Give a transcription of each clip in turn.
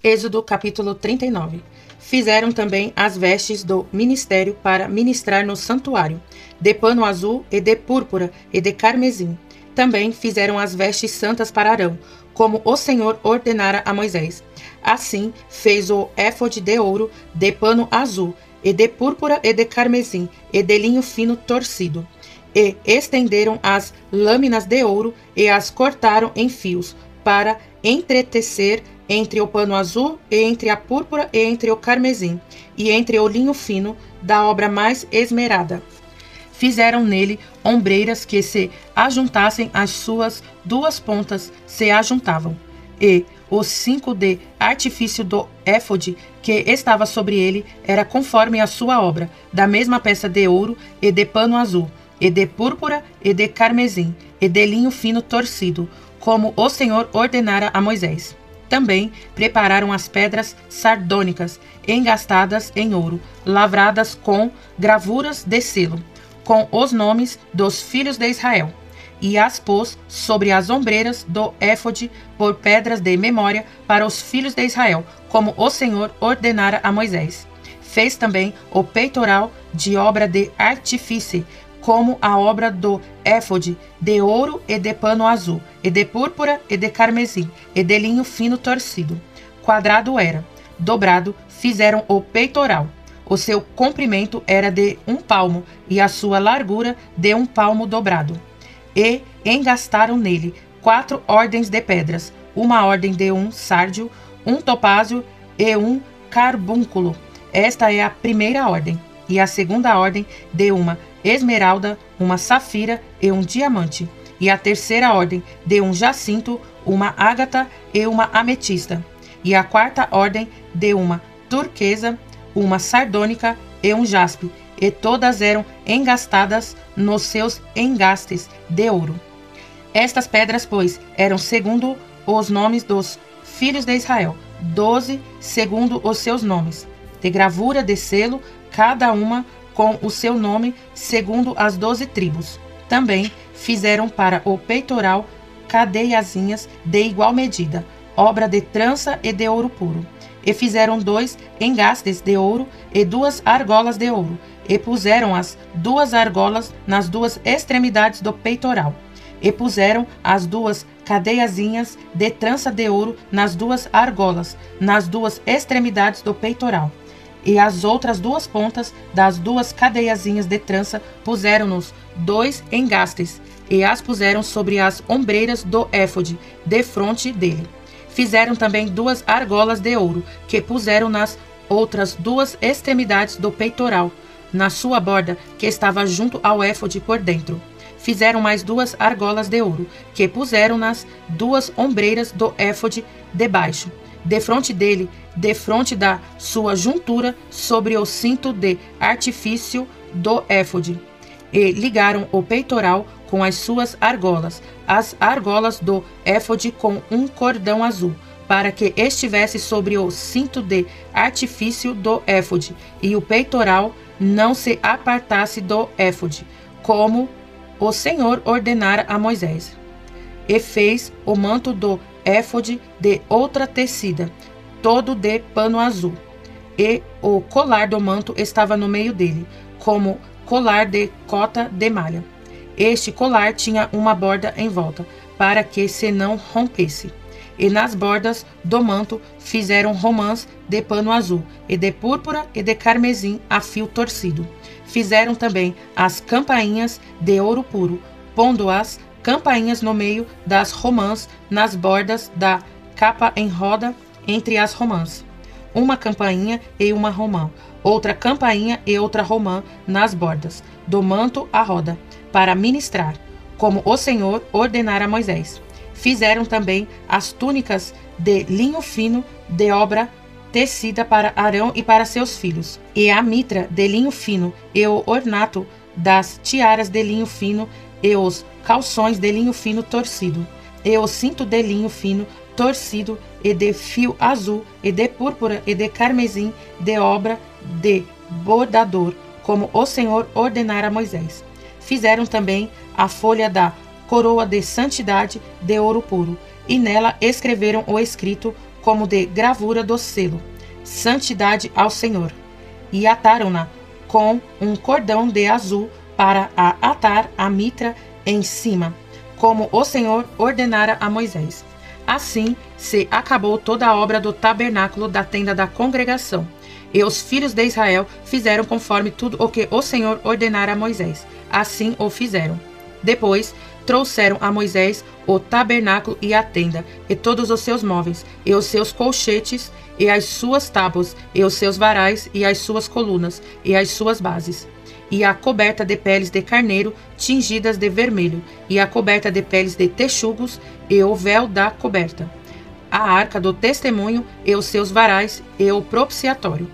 Êxodo capítulo 39. Fizeram também as vestes do ministério para ministrar no santuário, de pano azul e de púrpura e de carmesim. Também fizeram as vestes santas para Arão, como o Senhor ordenara a Moisés. Assim fez o éfode de ouro, de pano azul, e de púrpura e de carmesim, e de linho fino torcido. E estenderam as lâminas de ouro e as cortaram em fios, para entretecer entre o pano azul e entre a púrpura e entre o carmesim, e entre o linho fino da obra mais esmerada. Fizeram nele ombreiras que se ajuntassem, as suas duas pontas se ajuntavam, e os 5 de artifício do éfode que estava sobre ele era conforme a sua obra, da mesma peça de ouro e de pano azul, e de púrpura e de carmesim, e de linho fino torcido, como o Senhor ordenara a Moisés. Também prepararam as pedras sardônicas, engastadas em ouro, lavradas com gravuras de selo, com os nomes dos filhos de Israel, e as pôs sobre as ombreiras do éfode por pedras de memória para os filhos de Israel, como o Senhor ordenara a Moisés. Fez também o peitoral de obra de artífice, como a obra do éfode, de ouro e de pano azul, e de púrpura e de carmesim, e de linho fino torcido. Quadrado era, dobrado fizeram o peitoral. O seu comprimento era de 1 palmo, e a sua largura de 1 palmo dobrado. E engastaram nele 4 ordens de pedras, uma ordem de 1 sárdio, 1 topázio e 1 carbúnculo. Esta é a primeira ordem. E a segunda ordem de uma esmeralda, uma safira e um diamante. E a terceira ordem de um jacinto, uma ágata e uma ametista. E a quarta ordem de uma turquesa, uma sardônica e um jaspe. E todas eram engastadas nos seus engastes de ouro. Estas pedras, pois, eram segundo os nomes dos filhos de Israel, 12 segundo os seus nomes, de gravura de selo, cada uma com o seu nome, segundo as 12 tribos. Também fizeram para o peitoral cadeiazinhas de igual medida, obra de trança e de ouro puro. E fizeram 2 engastes de ouro e 2 argolas de ouro, e puseram as 2 argolas nas 2 extremidades do peitoral. E puseram as 2 cadeiazinhas de trança de ouro nas 2 argolas, nas 2 extremidades do peitoral. E as outras 2 pontas das 2 cadeiazinhas de trança puseram nos 2 engastes, e as puseram sobre as ombreiras do éfode, defronte dele. Fizeram também 2 argolas de ouro, que puseram nas outras 2 extremidades do peitoral, na sua borda, que estava junto ao éfode por dentro. Fizeram mais 2 argolas de ouro, que puseram nas 2 ombreiras do éfode debaixo, defronte dele, defronte da sua juntura, sobre o cinto de artifício do éfode. E ligaram o peitoral com as suas argolas, as argolas do éfode com um cordão azul, para que estivesse sobre o cinto de artifício do éfode, e o peitoral não se apartasse do éfode, como o Senhor ordenara a Moisés. E fez o manto do éfode de outra tecida, todo de pano azul, e o colar do manto estava no meio dele, como colar de cota de malha. Este colar tinha uma borda em volta, para que se não rompesse. E nas bordas do manto fizeram romãs de pano azul, e de púrpura e de carmesim a fio torcido. Fizeram também as campainhas de ouro puro, pondo as campainhas no meio das romãs, nas bordas da capa em roda entre as romãs. Uma campainha e uma romã, outra campainha e outra romã nas bordas, do manto à roda, para ministrar, como o Senhor ordenara a Moisés. Fizeram também as túnicas de linho fino de obra tecida para Arão e para seus filhos, e a mitra de linho fino, e o ornato das tiaras de linho fino, e os calções de linho fino torcido, e o cinto de linho fino torcido, e de fio azul, e de púrpura, e de carmesim, de obra de bordador, como o Senhor ordenara a Moisés. Fizeram também a folha da coroa de santidade de ouro puro, e nela escreveram o escrito como de gravura do selo, santidade ao Senhor. E ataram-na com um cordão de azul para a atar a mitra em cima, como o Senhor ordenara a Moisés. Assim se acabou toda a obra do tabernáculo da tenda da congregação. E os filhos de Israel fizeram conforme tudo o que o Senhor ordenara a Moisés. Assim o fizeram. Depois trouxeram a Moisés o tabernáculo e a tenda, e todos os seus móveis, e os seus colchetes, e as suas tábuas, e os seus varais, e as suas colunas, e as suas bases. E a coberta de peles de carneiro tingidas de vermelho, e a coberta de peles de texugos, e o véu da coberta. A arca do testemunho, e os seus varais, e o propiciatório.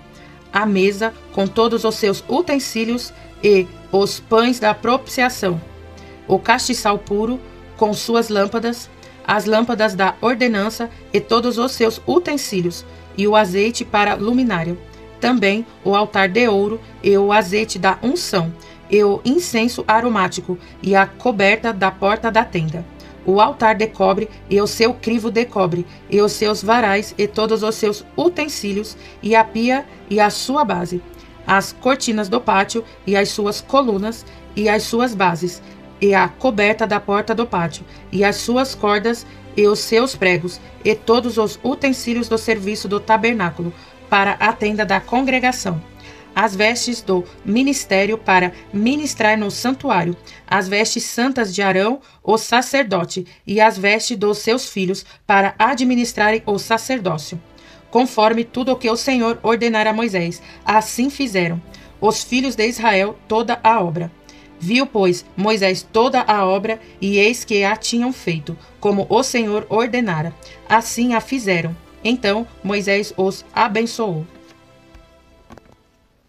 A mesa, com todos os seus utensílios, e os pães da propiciação. O castiçal puro, com suas lâmpadas, as lâmpadas da ordenança e todos os seus utensílios, e o azeite para luminária. Também o altar de ouro e o azeite da unção, e o incenso aromático, e a coberta da porta da tenda. O altar de cobre e o seu crivo de cobre, e os seus varais e todos os seus utensílios, e a pia e a sua base. As cortinas do pátio e as suas colunas e as suas bases, e a coberta da porta do pátio, e as suas cordas e os seus pregos, e todos os utensílios do serviço do tabernáculo, para a tenda da congregação. As vestes do ministério para ministrar no santuário, as vestes santas de Arão, o sacerdote, e as vestes dos seus filhos para administrarem o sacerdócio. Conforme tudo o que o Senhor ordenara a Moisés, assim fizeram os filhos de Israel toda a obra. Viu, pois, Moisés toda a obra, e eis que a tinham feito, como o Senhor ordenara. Assim a fizeram. Então Moisés os abençoou.